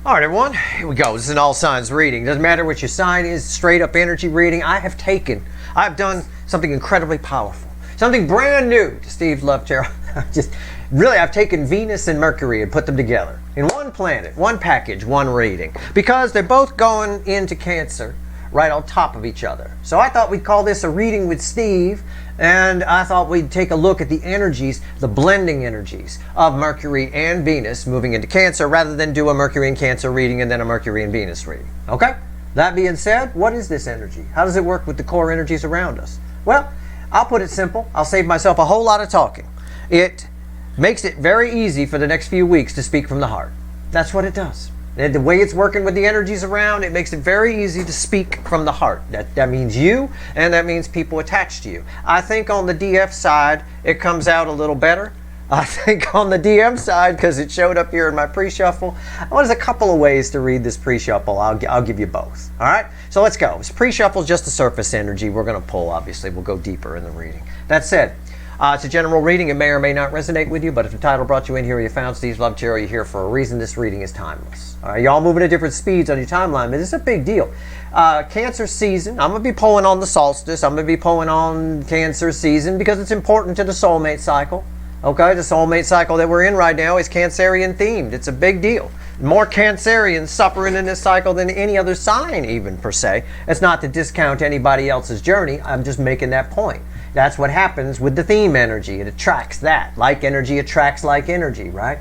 All right, everyone, here we go. This is an all signs reading. Doesn't matter what your sign is, straight up energy reading. I've done something incredibly powerful, something brand new to Steve's Love Tarot. I've taken Venus and Mercury and put them together in one planet, one package, one reading, because they're both going into Cancer right on top of each other. So I thought we'd call this a reading with Steve, and I thought we'd take a look at the energies, the blending energies of Mercury and Venus moving into Cancer, rather than do a Mercury and Cancer reading and then a Mercury and Venus reading. Okay? That being said, what is this energy? How does it work with the core energies around us? Well, I'll put it simple. I'll save myself a whole lot of talking. It makes it very easy for the next few weeks to speak from the heart. That's what it does. And the way it's working with the energies around, it makes it very easy to speak from the heart. That means you, and that means people attached to you. I think on the DF side, it comes out a little better. I think on the DM side, because it showed up here in my pre-shuffle, well, there's a couple of ways to read this pre-shuffle. I'll give you both. All right? So let's go. This pre-shuffle is just the surface energy. We're going to pull, obviously. We'll go deeper in the reading. That said, it's a general reading. It may or may not resonate with you, but if the title brought you in here, you found Steve's Love Tarot, you're here for a reason. This reading is timeless. All right, y'all moving at different speeds on your timeline, but this is a big deal. Cancer season, I'm going to be pulling on the solstice. I'm going to be pulling on Cancer season because it's important to the soulmate cycle. Okay, the soulmate cycle that we're in right now is Cancerian themed. It's a big deal. More Cancerians suffering in this cycle than any other sign even, per se. It's not to discount anybody else's journey. I'm just making that point. That's what happens with the theme energy. It attracts that. Like energy attracts like energy, right?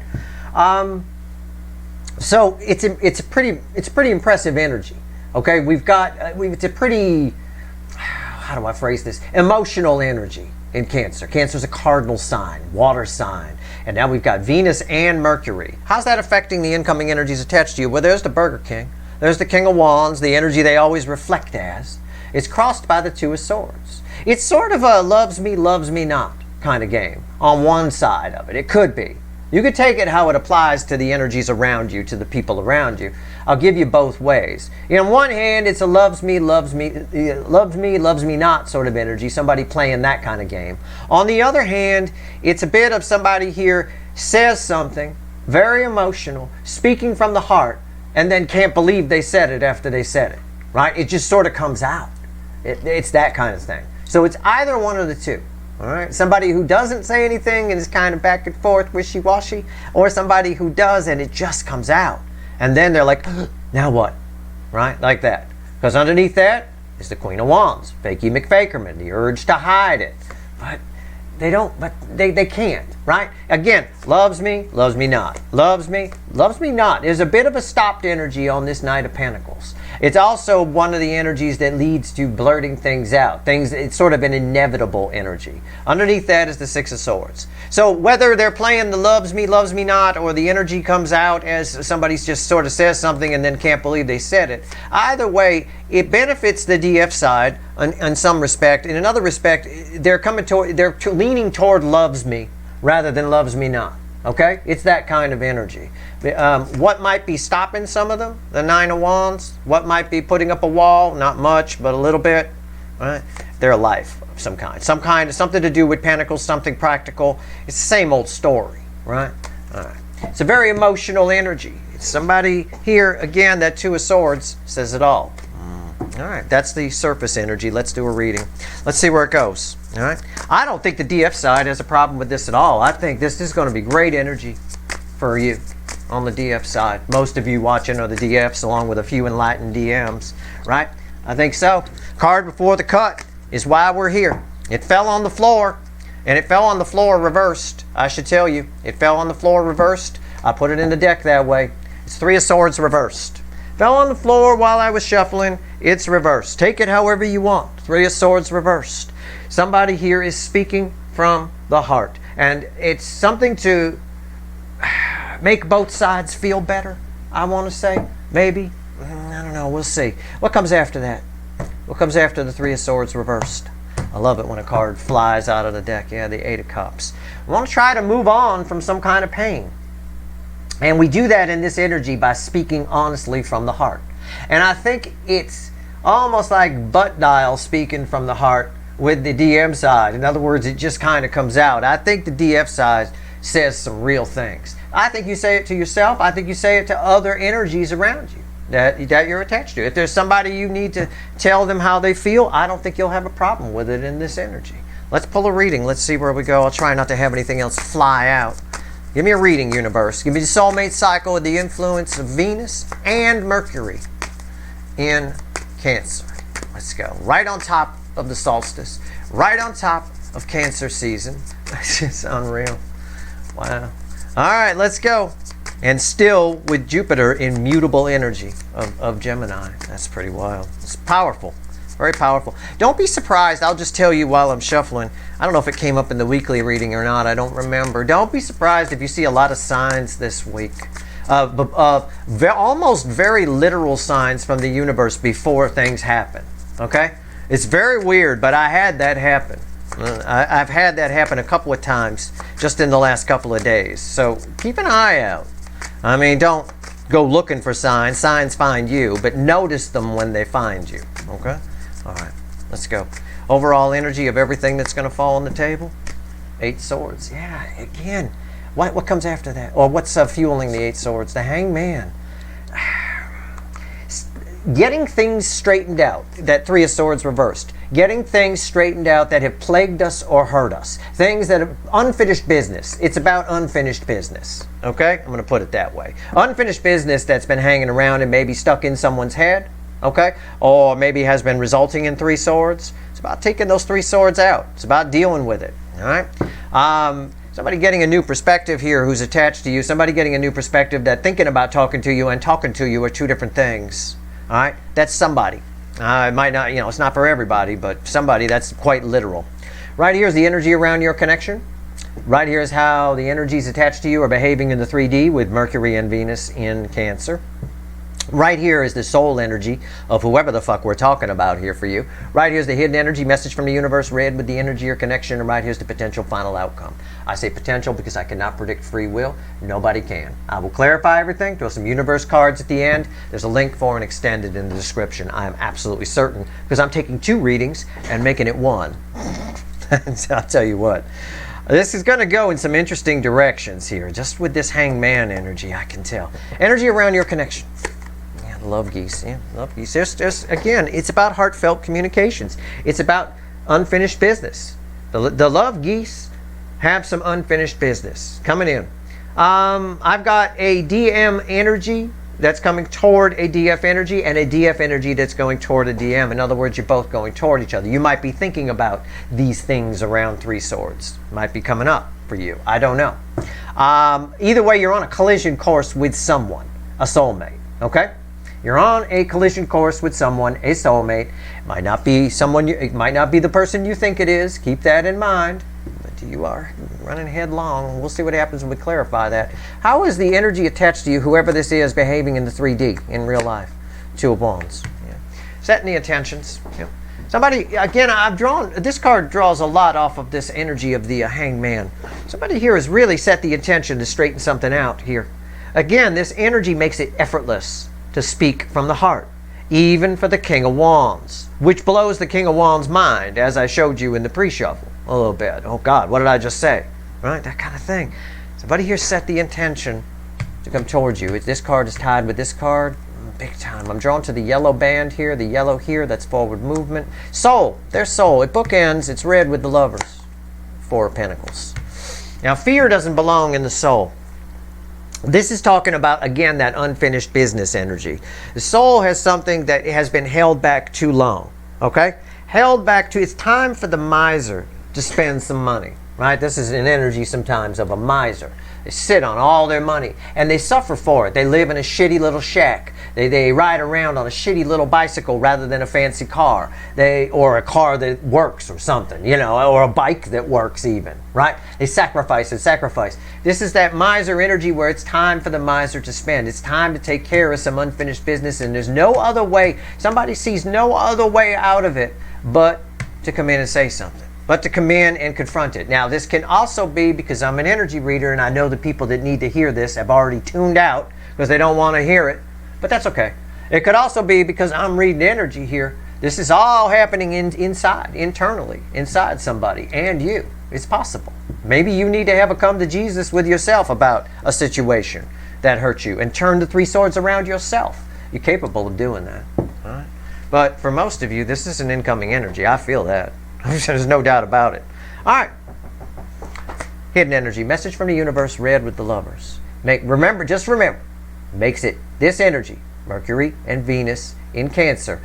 So it's pretty impressive energy. Okay, it's a pretty, how do I phrase this? Emotional energy in Cancer. Cancer's a cardinal sign, water sign. And now we've got Venus and Mercury. How's that affecting the incoming energies attached to you? Well, there's the Burger King. There's the King of Wands, the energy they always reflect as. It's crossed by the Two of Swords. It's sort of a loves me not kind of game on one side of it. It could be. You could take it how it applies to the energies around you, to the people around you. I'll give you both ways. On one hand, it's a loves me not sort of energy, somebody playing that kind of game. On the other hand, it's a bit of somebody here says something very emotional, speaking from the heart, and then can't believe they said it after they said it, right? It just sort of comes out. It's that kind of thing. So it's either one of the two. All right, somebody who doesn't say anything and is kind of back and forth, wishy-washy, or somebody who does and it just comes out. And then they're like, now what? Right? Like that. Because underneath that is the Queen of Wands, Fakey McFakerman, the urge to hide it. But they can't, right? Again, loves me not. Loves me not. There's a bit of a stopped energy on this Knight of Pentacles. It's also one of the energies that leads to blurting things out. It's sort of an inevitable energy. Underneath that is the Six of Swords. So whether they're playing the loves me not, or the energy comes out as somebody just sort of says something and then can't believe they said it, either way, it benefits the DF side in some respect. In another respect, they're leaning toward loves me rather than loves me not. Okay? It's that kind of energy. What might be stopping some of them? The Nine of Wands. What might be putting up a wall? Not much, but a little bit. Right? They're a life of some kind. Something to do with Pentacles, something practical. It's the same old story. Right? All right. It's a very emotional energy. It's somebody here, again, that Two of Swords says it all. All right, that's the surface energy. Let's do a reading. Let's see where it goes. All right. I don't think the DF side has a problem with this at all. I think this is going to be great energy for you on the DF side. Most of you watching are the DFs, along with a few enlightened DMs, right? I think so. Card before the cut is why we're here. It fell on the floor, and it fell on the floor reversed. I should tell you, it fell on the floor reversed. I put it in the deck that way. It's Three of Swords reversed. Fell on the floor while I was shuffling. It's reversed. Take it however you want. Three of Swords reversed. Somebody here is speaking from the heart. And it's something to make both sides feel better, I want to say. Maybe. I don't know. We'll see. What comes after that? What comes after the Three of Swords reversed? I love it when a card flies out of the deck. Yeah, the Eight of Cups. We want to try to move on from some kind of pain. And we do that in this energy by speaking honestly from the heart. And I think it's almost like butt dial speaking from the heart with the DM side. In other words, it just kind of comes out. I think the DF side says some real things. I think you say it to yourself. I think you say it to other energies around you that you're attached to. If there's somebody you need to tell them how they feel, I don't think you'll have a problem with it in this energy. Let's pull a reading. Let's see where we go. I'll try not to have anything else fly out. Give me a reading, universe. Give me the soulmate cycle with the influence of Venus and Mercury in Cancer. Let's go. Right on top of the solstice. Right on top of Cancer season. It's just unreal. Wow. All right, let's go. And still with Jupiter in mutable energy of Gemini. That's pretty wild. It's powerful. Very powerful. Don't be surprised. I'll just tell you while I'm shuffling. I don't know if it came up in the weekly reading or not. I don't remember. Don't be surprised if you see a lot of signs this week. Almost very literal signs from the universe before things happen. Okay? It's very weird, but I had that happen. I've had that happen a couple of times just in the last couple of days. So keep an eye out. I mean, don't go looking for signs. Signs find you, but notice them when they find you. Okay? All right, let's go. Overall energy of everything that's going to fall on the table. 8 swords. Yeah, again. What comes after that? Or what's fueling the 8 swords? The Hangman. Getting things straightened out. That 3 of swords reversed. Getting things straightened out that have plagued us or hurt us. Things that are unfinished business. It's about unfinished business. Okay? I'm going to put it that way. Unfinished business that's been hanging around and maybe stuck in someone's head. Okay? Or maybe has been resulting in 3 swords. It's about taking those 3 swords out. It's about dealing with it. All right? Somebody getting a new perspective here who's attached to you. Somebody getting a new perspective that thinking about talking to you and talking to you are 2 different things. All right? That's somebody. It might not, it's not for everybody, but somebody that's quite literal. Right here is the energy around your connection. Right here is how the energies attached to you are behaving in the 3D with Mercury and Venus in Cancer. Right here is the soul energy of whoever the fuck we're talking about here for you. Right here's the hidden energy message from the universe read with the energy or connection, and right here's the potential final outcome. I say potential because I cannot predict free will. Nobody can. I will clarify everything, throw some universe cards at the end. There's a link for and extended in the description. I am absolutely certain because I'm taking 2 readings and making it 1. So I'll tell you what. This is going to go in some interesting directions here. Just with this Hangman energy, I can tell. Energy around your connection. Love geese, yeah, love geese. There's again, it's about heartfelt communications. It's about unfinished business. The love geese have some unfinished business coming in. I've got a DM energy that's coming toward a DF energy and a DF energy that's going toward a DM. In other words, you're both going toward each other. You might be thinking about these things around 3 swords. Might be coming up for you. I don't know. Either way, you're on a collision course with someone, a soulmate. Okay? You're on a collision course with someone, a soulmate. It might not be someone. It might not be the person you think it is. Keep that in mind. But you are running headlong. We'll see what happens when we clarify that. How is the energy attached to you, whoever this is, behaving in the 3D in real life? 2 of Wands. Yeah. Setting the intentions. Yeah. Somebody, again, this card draws a lot off of this energy of the Hangman. Somebody here has really set the intention to straighten something out here. Again, this energy makes it effortless to speak from the heart, even for the King of Wands, which blows the King of Wands' mind, as I showed you in the pre-shuffle a little bit. Oh God, what did I just say? Right, that kind of thing. Somebody here set the intention to come towards you. This card is tied with this card, big time. I'm drawn to the yellow band here, the yellow here, that's forward movement. Soul, there's soul. It bookends, it's red with the Lovers, 4 of Pentacles. Now, fear doesn't belong in the soul. This is talking about, again, that unfinished business energy. The soul has something that has been held back too long, okay? Held back it's time for the miser to spend some money, right? This is an energy sometimes of a miser. They sit on all their money, and they suffer for it. They live in a shitty little shack. They ride around on a shitty little bicycle rather than a fancy car. Or a car that works or something, or a bike that works even, right? They sacrifice and sacrifice. This is that miser energy where it's time for the miser to spend. It's time to take care of some unfinished business, and there's no other way. Somebody sees no other way out of it but to come in and say something. But to come in and confront it. Now, this can also be because I'm an energy reader and I know the people that need to hear this have already tuned out because they don't want to hear it. But that's okay. It could also be because I'm reading energy here. This is all happening internally, inside somebody and you. It's possible. Maybe you need to have a come to Jesus with yourself about a situation that hurt you and turn the 3 swords around yourself. You're capable of doing that. All right? But for most of you, this is an incoming energy. I feel that. There's no doubt about it. All right. Hidden energy. Message from the universe read with the lovers. Just remember, makes it this energy, Mercury and Venus in Cancer,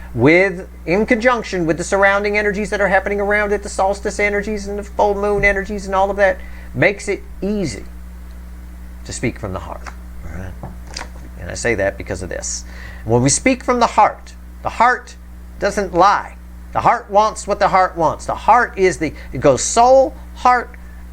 in conjunction with the surrounding energies that are happening around it, the solstice energies and the full moon energies and all of that, makes it easy to speak from the heart. All right? And I say that because of this. When we speak from the heart doesn't lie. The heart wants what the heart wants. The heart it goes soul, heart,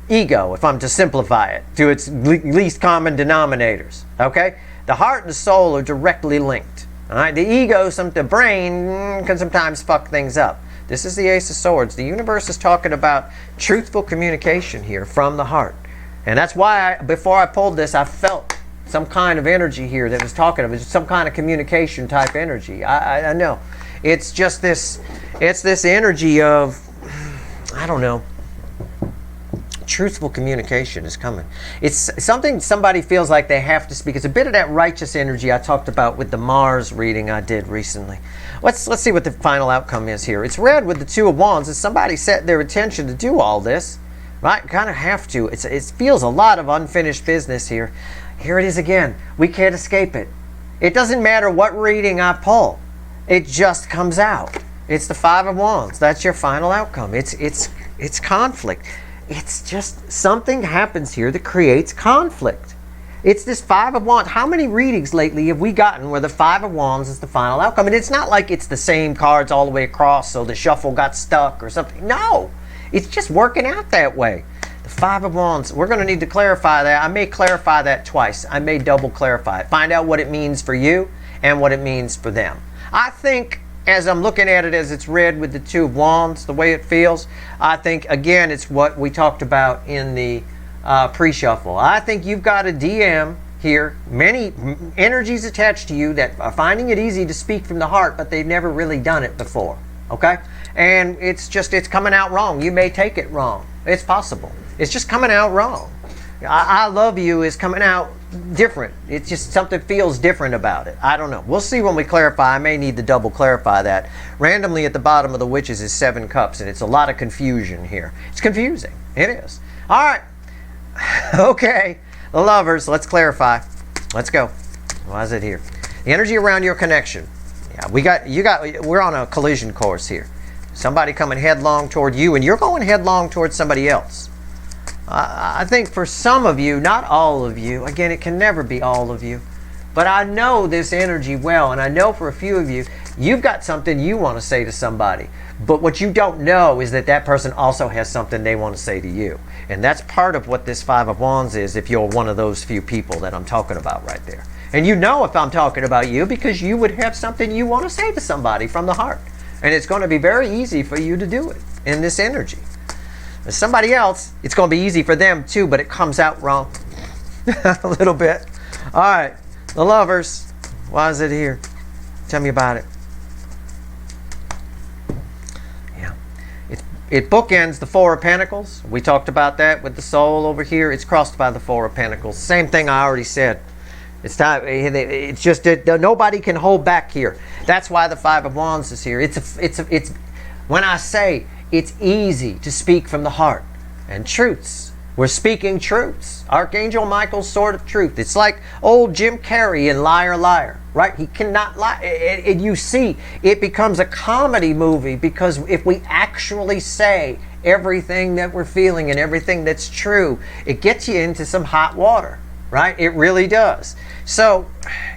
ego, if I'm to simplify it to its least common denominators. Okay? The heart and the soul are directly linked. All right? The ego, the brain, can sometimes fuck things up. This is the Ace of Swords. The universe is talking about truthful communication here from the heart. And that's why, before I pulled this, I felt some kind of energy here that was talking about some kind of communication type energy. I know. It's just this energy of, I don't know, truthful communication is coming. It's something somebody feels like they have to speak. It's a bit of that righteous energy I talked about with the Mars reading I did recently. Let's see what the final outcome is here. It's read with the 2 of Wands. As somebody set their intention to do all this, right? Kind of have to. It feels a lot of unfinished business here. Here it is again. We can't escape it. It doesn't matter what reading I pull. It just comes out. It's the 5 of Wands. That's your final outcome. It's conflict. It's just something happens here that creates conflict. It's this 5 of Wands. How many readings lately have we gotten where the 5 of Wands is the final outcome? And it's not like it's the same cards all the way across, so the shuffle got stuck or something. No, it's just working out that way. The 5 of Wands, we're going to need to clarify that. I may clarify that twice. I may double clarify it. Find out what it means for you and what it means for them. I think, as I'm looking at it as it's read with the 2 of Wands, the way it feels, I think, again, it's what we talked about in the pre-shuffle. I think you've got a DM here, many energies attached to you that are finding it easy to speak from the heart, but they've never really done it before, okay? And it's coming out wrong. You may take it wrong. It's possible. It's just coming out wrong. I love you is coming out different. It's just something feels different about it. I don't know. We'll see when we clarify. I may need to double clarify that. Randomly at the bottom of the Witches is 7 cups, and it's a lot of confusion here. It's confusing. It is. All right. Okay. The lovers, let's clarify. Let's go. Why is it here? The energy around your connection. Yeah, we're on a collision course here. Somebody coming headlong toward you, and you're going headlong towards somebody else. I think for some of you, not all of you, again, it can never be all of you, but I know this energy well, and I know for a few of you, you've got something you want to say to somebody, but what you don't know is that that person also has something they want to say to you. And that's part of what this 5 of Wands is, if you're one of those few people that I'm talking about right there. And you know if I'm talking about you because you would have something you want to say to somebody from the heart. And it's going to be very easy for you to do it in this energy. Somebody else, it's going to be easy for them too, but it comes out wrong a little bit. All right, the lovers, why is it here? Tell me about it. Yeah, it bookends the 4 of Pentacles. We talked about that with the soul over here. It's crossed by the 4 of Pentacles. Same thing I already said. It's time. It's just nobody can hold back here. That's why the 5 of Wands is here. It's when I say it's easy to speak from the heart and truths. We're speaking truths. Archangel Michael's sword of truth. It's like old Jim Carrey in Liar Liar, right? He cannot lie. And you see, it becomes a comedy movie because if we actually say everything that we're feeling and everything that's true, it gets you into some hot water, right? It really does. So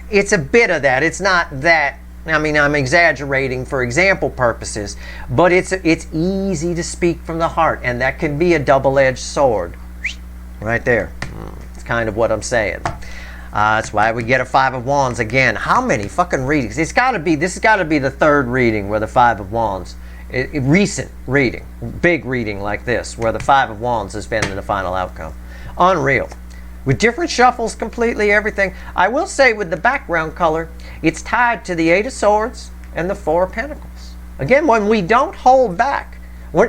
it's a bit of that. It's not that. I mean, I'm exaggerating for example purposes, but it's easy to speak from the heart, and that can be a double-edged sword. Right there. It's kind of what I'm saying. That's why we get a 5 of Wands again. How many fucking readings? This has got to be the 3rd reading where the 5 of Wands, recent reading, big reading like this, where the 5 of Wands has been in the final outcome. Unreal. With different shuffles, completely everything. I will say with the background color, it's tied to the 8 of Swords and the 4 of Pentacles. Again, when we don't hold back,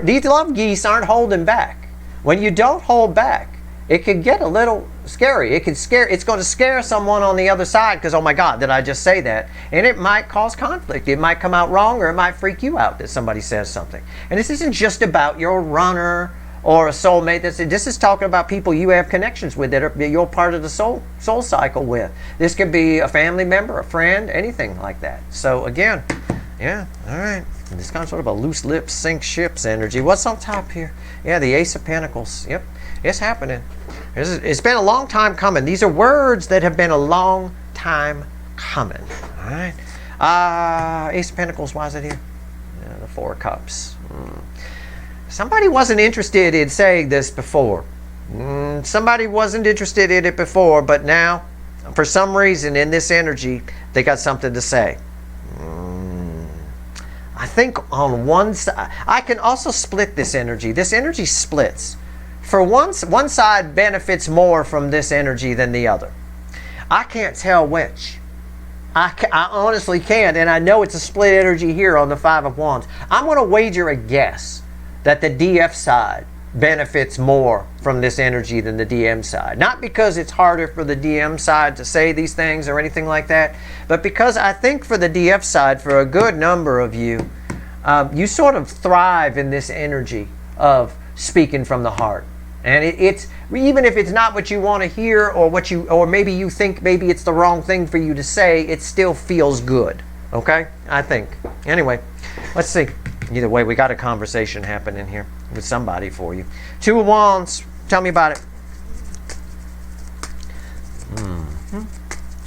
these love geese aren't holding back. When you don't hold back, it could get a little scary. It's going to scare someone on the other side because, oh my God, did I just say that? And it might cause conflict. It might come out wrong, or it might freak you out that somebody says something. And this isn't just about your runner or a soulmate. This is talking about people you have connections with that you're part of the soul cycle with. This could be a family member, a friend, anything like that. So again, yeah, all right. This kind of sort of a loose lips sink ships energy. What's on top here? Yeah, the Ace of Pentacles. Yep, it's happening. It's been a long time coming. These are words that have been a long time coming. All right. Ace of Pentacles. Why is it here? Yeah, the Four of Cups. Somebody wasn't interested in saying this before. Somebody wasn't interested in it before, but now, for some reason, in this energy, they got something to say. I think on one side, I can also split this energy. This energy splits. For one side benefits more from this energy than the other. I can't tell which. I honestly can't, and I know it's a split energy here on the Five of Wands. I'm going to wager a guess that the DF side benefits more from this energy than the DM side. Not because it's harder for the DM side to say these things or anything like that, but because I think for the DF side, for a good number of you, you sort of thrive in this energy of speaking from the heart. And it's even if it's not what you want to hear, or maybe you think maybe it's the wrong thing for you to say, it still feels good. Okay? I think. Anyway, let's see. Either way, we got a conversation happening here with somebody for you. Two of Wands. Tell me about it.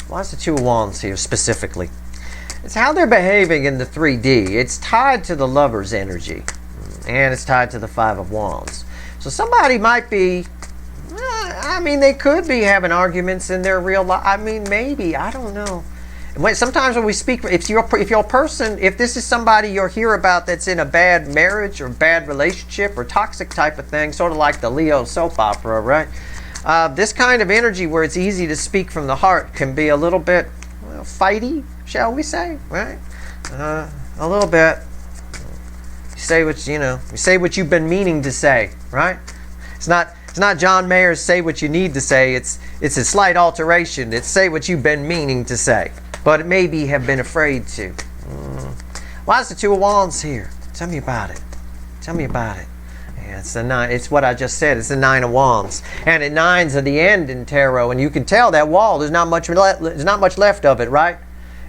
Why is the Two of Wands here specifically? It's how they're behaving in the 3D. It's tied to the Lover's energy. And it's tied to the Five of Wands. So somebody might be, they could be having arguments in their real life. Maybe, I don't know. Sometimes when we speak, if this is somebody you'll hear about that's in a bad marriage or bad relationship or toxic type of thing, sort of like the Leo soap opera, right? This kind of energy where it's easy to speak from the heart can be a little bit fighty, shall we say, right? A little bit. You say what you've been meaning to say, right? It's not John Mayer's say what you need to say. It's a slight alteration. It's say what you've been meaning to say, but maybe have been afraid to. Why is the Two of Wands here? Tell me about it. Tell me about it. Yeah, it's the nine. It's what I just said. It's the Nine of Wands, and at nines are the end in tarot, and you can tell that wall. There's not much left of it, right?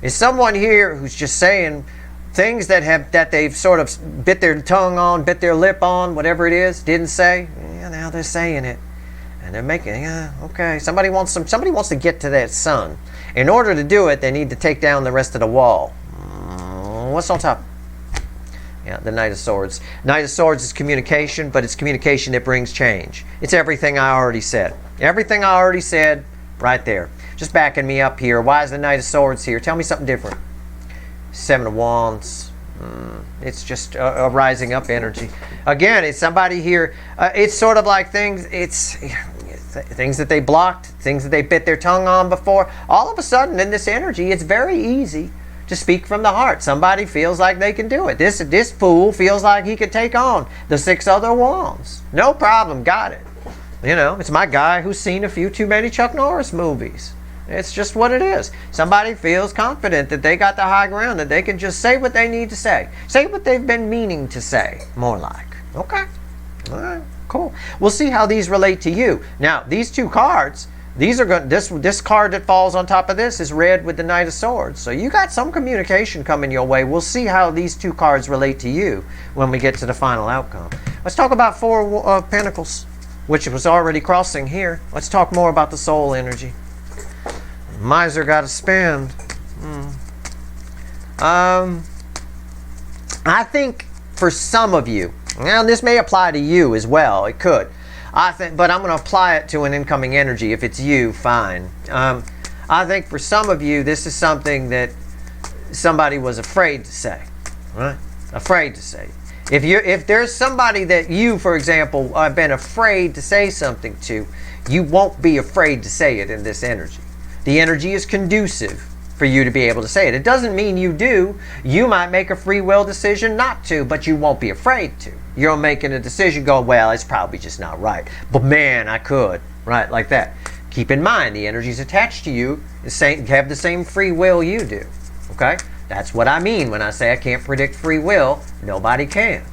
Is someone here who's just saying things that they've sort of bit their tongue on, bit their lip on, whatever it is, didn't say. Yeah, now they're saying it, and they're making. Yeah, okay. Somebody wants to get to that sun. In order to do it, they need to take down the rest of the wall. What's on top? Yeah, the Knight of Swords. Knight of Swords is communication, but it's communication that brings change. It's everything I already said. Everything I already said, right there. Just backing me up here. Why is the Knight of Swords here? Tell me something different. Seven of Wands. It's just a rising up energy. Again, it's somebody here. It's sort of like things. It's things that they blocked, things that they bit their tongue on before. All of a sudden, in this energy, it's very easy to speak from the heart. Somebody feels like they can do it. This fool feels like he could take on the six other Wands. No problem. Got it. It's my guy who's seen a few too many Chuck Norris movies. It's just what it is. Somebody feels confident that they got the high ground, that they can just say what they need to say. Say what they've been meaning to say, more like. Okay. All right. Cool. We'll see how these relate to you. Now, these two cards, these are good. This card that falls on top of this is red with the Knight of Swords. So you got some communication coming your way. We'll see how these two cards relate to you when we get to the final outcome. Let's talk about Four of Pentacles, which was already crossing here. Let's talk more about the soul energy. Miser got to spend. I think for some of you, now this may apply to you as well. It could. But I'm going to apply it to an incoming energy. If it's you, fine. I think for some of you, this is something that somebody was afraid to say, right? Afraid to say. If there's somebody that you, for example, have been afraid to say something to, you won't be afraid to say it in this energy. The energy is conducive for you to be able to say it. It doesn't mean you do. You might make a free will decision not to, but you won't be afraid to. You're making a decision, go, well, it's probably just not right. But man, I could, right, like that. Keep in mind, the energies attached to you have the same free will you do, okay? That's what I mean when I say I can't predict free will. Nobody can.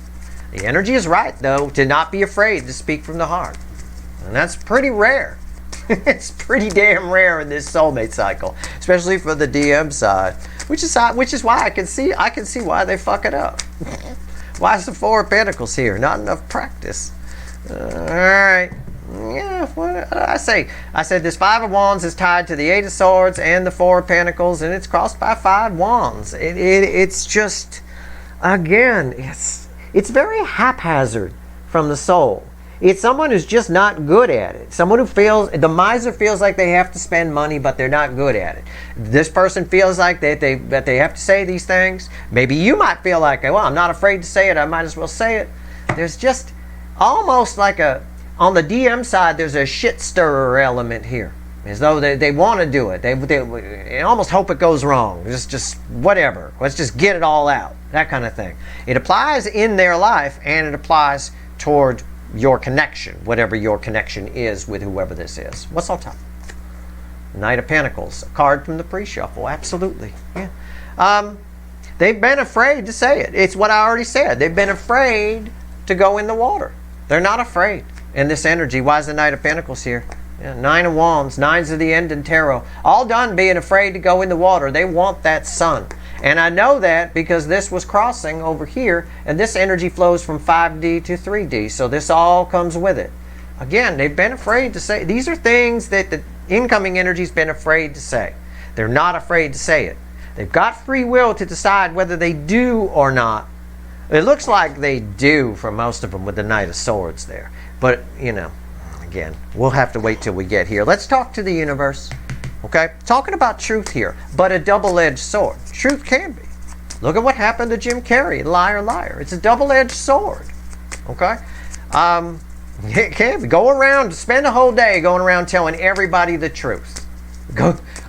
The energy is right, though, to not be afraid to speak from the heart. And that's pretty rare. It's pretty damn rare in this soulmate cycle, especially for the DM side, which is why I can see why they fuck it up. Why is the Four of Pentacles here? Not enough practice. All right. Yeah, what did I say? I said this Five of Wands is tied to the Eight of Swords and the Four of Pentacles, and it's crossed by five wands. It's just, again, it's very haphazard from the soul. It's someone who's just not good at it. Someone who the miser feels like they have to spend money, but they're not good at it. This person feels like that they have to say these things. Maybe you might feel like, well, I'm not afraid to say it. I might as well say it. There's just almost like on the DM side, there's a shit stirrer element here. As though they want to do it. They almost hope it goes wrong. Just whatever. Let's just get it all out. That kind of thing. It applies in their life, and it applies toward your connection, whatever your connection is with whoever this is. What's on top? Knight of Pentacles, a card from the pre-shuffle. Absolutely. Yeah. They've been afraid to say it. It's what I already said. They've been afraid to go in the water. They're not afraid. And this energy, why is the Knight of Pentacles here? Yeah, Nine of Wands, Nines of the End in Tarot. All done being afraid to go in the water. They want that sun. And I know that because this was crossing over here, and this energy flows from 5D to 3D. So this all comes with it. Again, they've been afraid to say. These are things that the incoming energy's been afraid to say. They're not afraid to say it. They've got free will to decide whether they do or not. It looks like they do for most of them with the Knight of Swords there. But, you know, again, we'll have to wait till we get here. Let's talk to the universe. Okay? Talking about truth here, but a double-edged sword. Truth can be. Look at what happened to Jim Carrey, Liar, Liar. It's a double-edged sword. Okay? It can be. Go around, spend a whole day going around telling everybody the truth.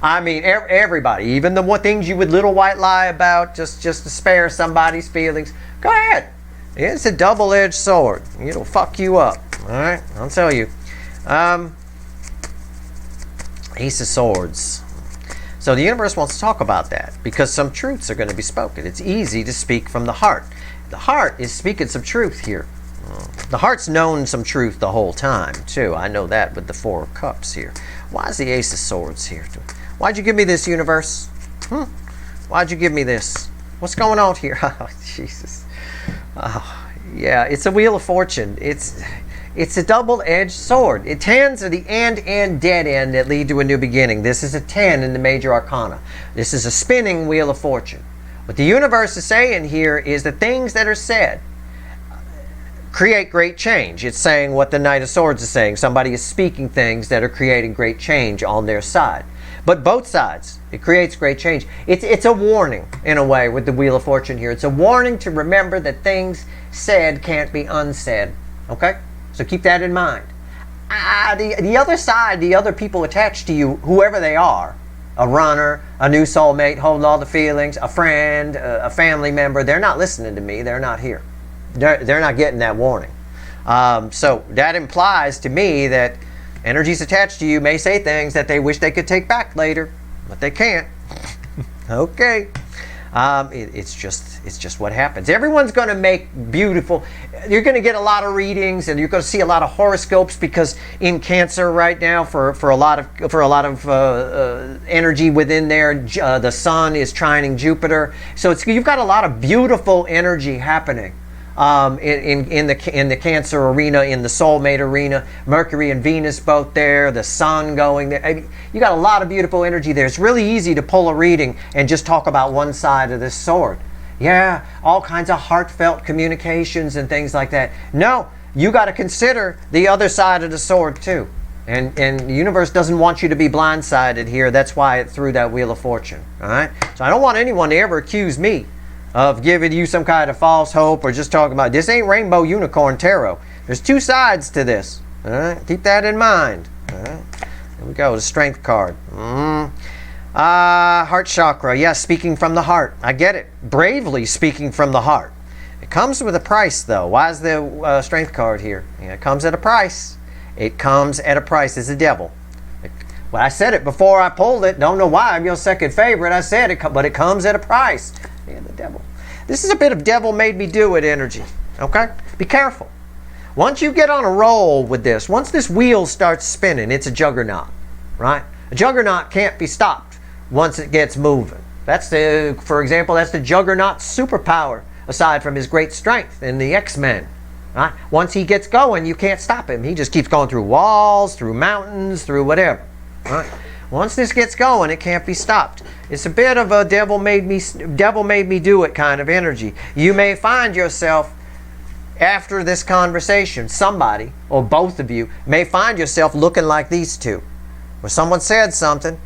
Everybody. Even the things you would little white lie about just to spare somebody's feelings. Go ahead. It's a double-edged sword. It'll fuck you up. All right? I'll tell you. Ace of Swords. So the universe wants to talk about that because some truths are going to be spoken. It's easy to speak from the heart. The heart is speaking some truth here. The heart's known some truth the whole time, too. I know that with the Four of Cups here. Why is the Ace of Swords here? Why'd you give me this, universe? Why'd you give me this? What's going on here? Oh, Jesus. Oh, yeah, it's a Wheel of Fortune. It's a double-edged sword. Tens are the and dead end that lead to a new beginning. This is a 10 in the major arcana. This is a spinning Wheel of Fortune. What the universe is saying here is the things that are said create great change. It's saying what the Knight of Swords is saying. Somebody is speaking things that are creating great change on their side. But both sides, it creates great change. It's a warning, in a way, with the Wheel of Fortune here. It's a warning to remember that things said can't be unsaid. Okay? So keep that in mind. The other side, the other people attached to you, whoever they are, a runner, a new soulmate, holding all the feelings, a friend, a family member, they're not listening to me. They're not here. They're not getting that warning. So that implies to me that energies attached to you may say things that they wish they could take back later, but they can't. Okay. It's just what happens. Everyone's going to make beautiful. You're going to get a lot of readings, and you're going to see a lot of horoscopes because in Cancer right now, for a lot of energy within there, the Sun is trining Jupiter. So you've got a lot of beautiful energy happening. In the Cancer arena, in the soulmate arena, Mercury and Venus both there, the Sun going there. You got a lot of beautiful energy there. It's really easy to pull a reading and just talk about one side of this sword. Yeah, all kinds of heartfelt communications and things like that. No, you got to consider the other side of the sword too. And the universe doesn't want you to be blindsided here. That's why it threw that Wheel of Fortune. All right. So I don't want anyone to ever accuse me of giving you some kind of false hope or just talking about this ain't Rainbow Unicorn Tarot. There's two sides to this. All right, keep that in mind. All right, here we go. The Strength card. Heart chakra. Yes, speaking from the heart. I get it. Bravely speaking from the heart. It comes with a price, though. Why is the strength card here? Yeah, it comes at a price. It comes at a price. It's the devil. Well, I said it before I pulled it. Don't know why. I'm your second favorite. I said it, but it comes at a price. Yeah, the devil. This is a bit of devil made me do it energy. Okay? Be careful. Once you get on a roll with this, once this wheel starts spinning, it's a juggernaut. Right? A juggernaut can't be stopped once it gets moving. That's the, for example, that's the juggernaut's superpower, aside from his great strength in the X-Men. Right? Once he gets going, you can't stop him. He just keeps going through walls, through mountains, through whatever. Right? Once this gets going, it can't be stopped. It's a bit of a devil made me do it kind of energy. You may find yourself, after this conversation, somebody, or both of you, may find yourself looking like these two. Where someone said something,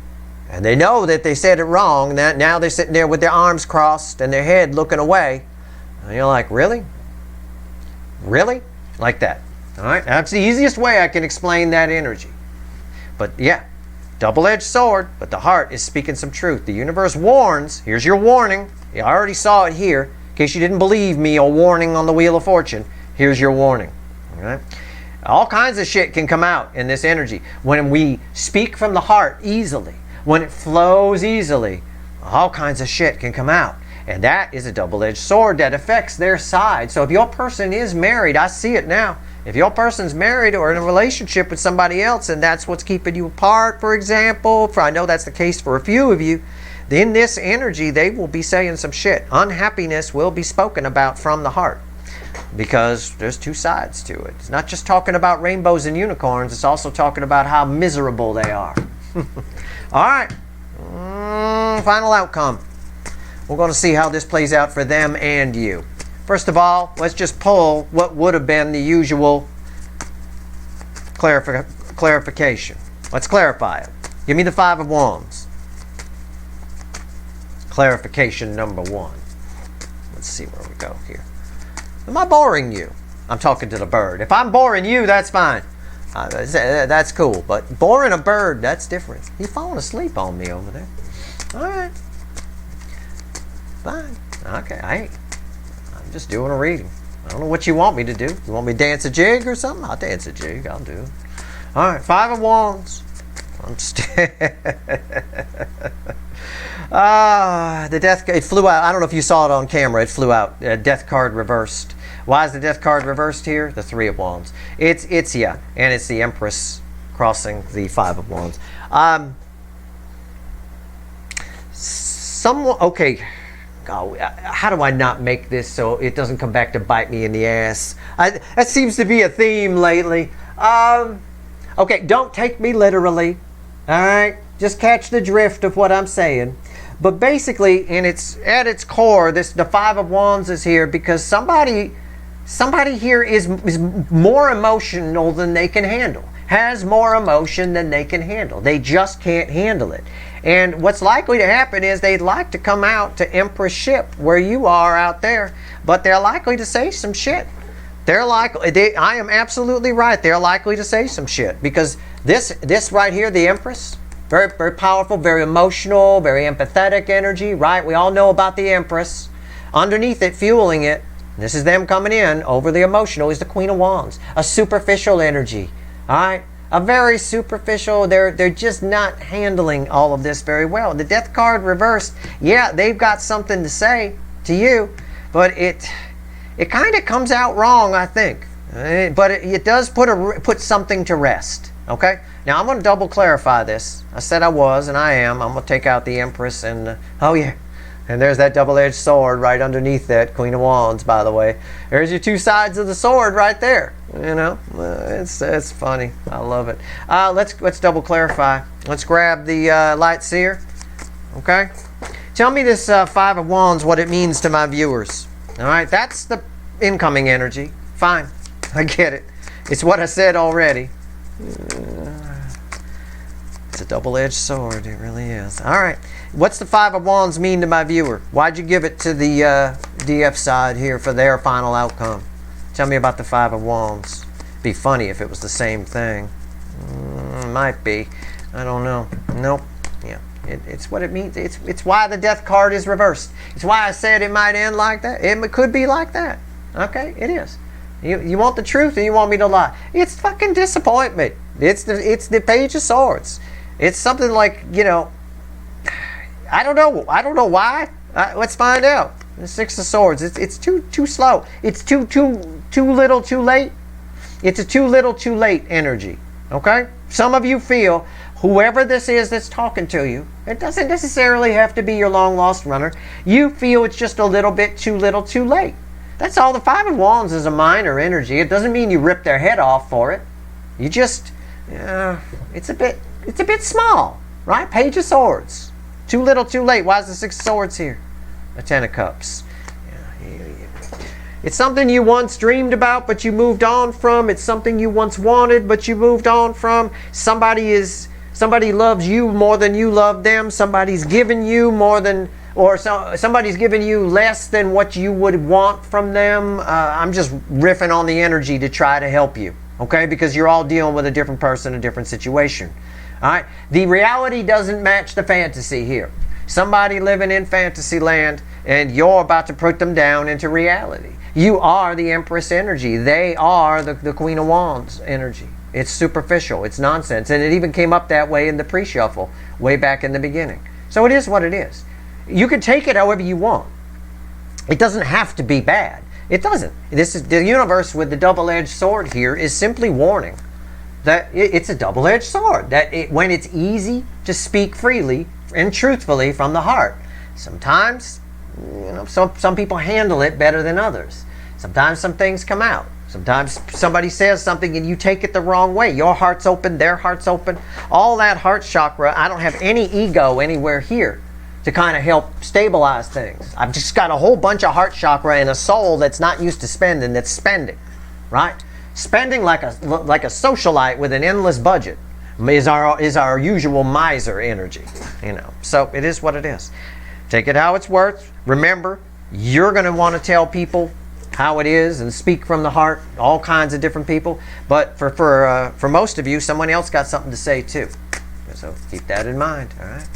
and they know that they said it wrong, and now they're sitting there with their arms crossed and their head looking away. And you're like, really? Really? Like that. All right? That's the easiest way I can explain that energy. But yeah, double-edged sword, but the heart is speaking some truth. The universe warns. Here's your warning. You already saw it here. In case you didn't believe me, a warning on the Wheel of Fortune. Here's your warning. All right? All kinds of shit can come out in this energy. When we speak from the heart easily, when it flows easily, all kinds of shit can come out. And that is a double-edged sword that affects their side. So if your person is married, I see it now. If your person's married or in a relationship with somebody else and that's what's keeping you apart, for example, I know that's the case for a few of you, in this energy, they will be saying some shit. Unhappiness will be spoken about from the heart. Because there's two sides to it. It's not just talking about rainbows and unicorns. It's also talking about how miserable they are. All right. Final outcome. We're going to see how this plays out for them and you. First of all, let's just pull what would have been the usual clarification. Let's clarify it. Give me the Five of Wands. Clarification number one. Let's see where we go here. Am I boring you? I'm talking to the bird. If I'm boring you, that's fine. That's cool. But boring a bird, that's different. He's falling asleep on me over there. All right. Fine. Okay. I'm just doing a reading. I don't know what you want me to do. You want me to dance a jig or something? I'll dance a jig. I'll do it. All right. Five of Wands. The death, it flew out. I don't know if you saw it on camera. It flew out. Death card reversed. Why is the death card reversed here? The Three of Wands. It's yeah, and it's the Empress crossing the Five of Wands. Okay. Oh, how do I not make this so it doesn't come back to bite me in the ass? That seems to be a theme lately. Okay, don't take me literally. All right, just catch the drift of what I'm saying. But basically, at its core, the Five of Wands is here because somebody here is more emotional than they can handle. Has more emotion than they can handle. They just can't handle it. And what's likely to happen is they'd like to come out to Empress ship where you are out there, but they're likely to say some shit. I am absolutely right. They're likely to say some shit because this right here, the Empress, very, very powerful, very emotional, very empathetic energy, right? We all know about the Empress. Underneath it, fueling it, this is them coming in over the emotional, is the Queen of Wands. A superficial energy, all right? A very superficial, they're just not handling all of this very well. The Death card reversed, yeah, they've got something to say to you, but it kind of comes out wrong, I think. But it does put something to rest, okay? Now, I'm going to double clarify this. I said I was, and I am. I'm going to take out the Empress and, oh yeah. And there's that double-edged sword right underneath that, Queen of Wands, by the way. There's your two sides of the sword right there. You know, it's funny. I love it. Let's double clarify. Let's grab the light seer. Okay? Tell me this Five of Wands, what it means to my viewers. All right? That's the incoming energy. Fine. I get it. It's what I said already. It's a double-edged sword. It really is. All right. What's the Five of Wands mean to my viewer? Why'd you give it to the DF side here for their final outcome? Tell me about the Five of Wands. Be funny if it was the same thing. Might be. I don't know. Nope. Yeah. It's what it means. It's why the death card is reversed. It's why I said it might end like that. It could be like that. Okay, it is. You want the truth or you want me to lie? It's fucking disappointment. It's the Page of Swords. It's something like, you know, I don't know why. Let's find out. The Six of Swords. It's too slow. It's too little, too late. It's a too little, too late energy. Okay? Some of you feel whoever this is that's talking to you, it doesn't necessarily have to be your long lost runner. You feel it's just a little bit too little, too late. That's all. The Five of Wands is a minor energy. It doesn't mean you rip their head off for it. You just, it's a bit small, right? Page of Swords. Too little, too late. Why is the Six of Swords here? The Ten of Cups. It's something you once dreamed about, but you moved on from. It's something you once wanted, but you moved on from. Somebody loves you more than you love them. Somebody's given you more than, or somebody's given you less than what you would want from them. I'm just riffing on the energy to try to help you, okay? Because you're all dealing with a different person, a different situation. All right? The reality doesn't match the fantasy here. Somebody living in fantasy land, and you're about to put them down into reality. You are the Empress energy. They are the Queen of Wands energy. It's superficial. It's nonsense. And it even came up that way in the pre-shuffle way back in the beginning. So it is what it is. You can take it however you want. It doesn't have to be bad. It doesn't. This is the universe with the double-edged sword here is simply warning that it's a double-edged sword. That when it's easy to speak freely and truthfully from the heart, sometimes, you know, some people handle it better than others. Sometimes some things come out. Sometimes somebody says something and you take it the wrong way. Your heart's open, their heart's open. All that heart chakra, I don't have any ego anywhere here to kind of help stabilize things. I've just got a whole bunch of heart chakra and a soul that's not used to spending, that's spending, right? Spending like a socialite with an endless budget is our usual miser energy, you know. So it is what it is. Take it how it's worth. Remember, you're going to want to tell people how it is and speak from the heart, all kinds of different people. But for most of you, someone else got something to say too. So keep that in mind, all right?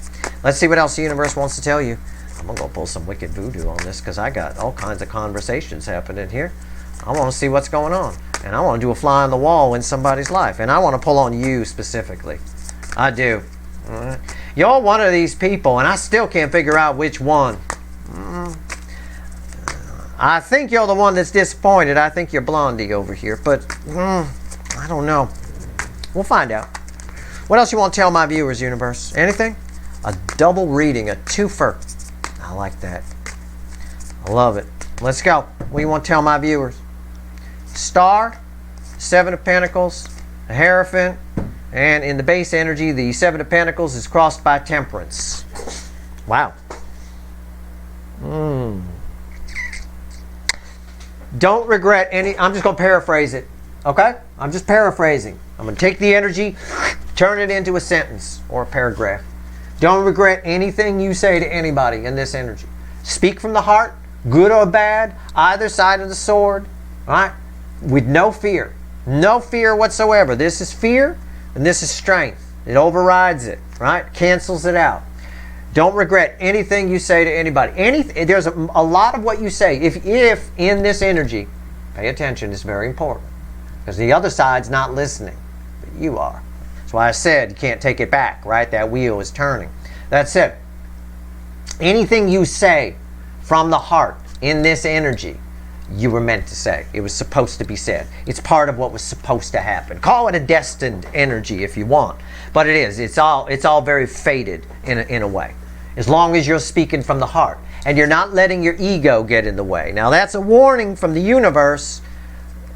Let's see what else the universe wants to tell you. I'm going to go pull some wicked voodoo on this because I got all kinds of conversations happening here. I want to see what's going on. And I want to do a fly on the wall in somebody's life. And I want to pull on you specifically. I do. All right? You're one of these people, and I still can't figure out which one. I think you're the one that's disappointed. I think you're Blondie over here. But I don't know. We'll find out. What else you want to tell my viewers, universe? Anything? A double reading, a twofer. I like that. I love it. Let's go. What do you want to tell my viewers? Star, Seven of Pentacles, a Hierophant, and in the base energy, the Seven of Pentacles is crossed by Temperance. Wow. Don't regret any. I'm just going to paraphrase it. Okay? I'm just paraphrasing. I'm going to take the energy, turn it into a sentence or a paragraph. Don't regret anything you say to anybody in this energy. Speak from the heart, good or bad, either side of the sword, right? With no fear. No fear whatsoever. This is fear and this is strength. It overrides it, right? Cancels it out. Don't regret anything you say to anybody. There's a lot of what you say. If in this energy, pay attention, it's very important. Because the other side's not listening, but you are. That's why I said you can't take it back, right? That wheel is turning. That's it. Anything you say from the heart in this energy, you were meant to say. It was supposed to be said. It's part of what was supposed to happen. Call it a destined energy if you want. But it is. It's all very fated in a way. As long as you're speaking from the heart. And you're not letting your ego get in the way. Now that's a warning from the universe.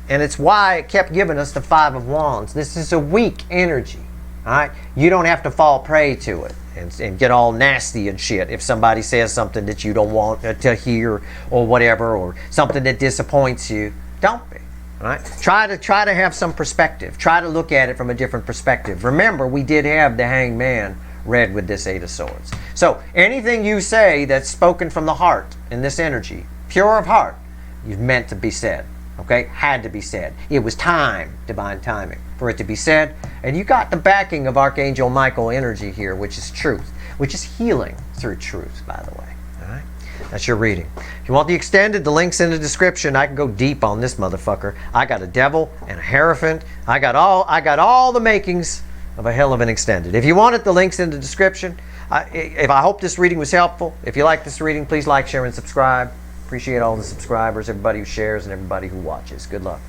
And it's why it kept giving us the Five of Wands. This is a weak energy. All right? You don't have to fall prey to it and get all nasty and shit if somebody says something that you don't want to hear or whatever, or something that disappoints you. Don't be. All right? Try to have some perspective. Try to look at it from a different perspective. Remember, we did have the Hanged Man read with this Eight of Swords. So anything you say that's spoken from the heart in this energy, pure of heart, you've meant to be said. Okay? Had to be said. It was time, divine timing, for it to be said. And you got the backing of Archangel Michael energy here, which is truth. which is healing through truth, by the way. All right? That's your reading. If you want the extended, the link's in the description. I can go deep on this motherfucker. I got a devil and a hierophant. I got all the makings of a hell of an extended. If you want it, the link's in the description. I hope this reading was helpful. If you like this reading, please like, share, and subscribe. Appreciate all the subscribers, everybody who shares, and everybody who watches. Good luck.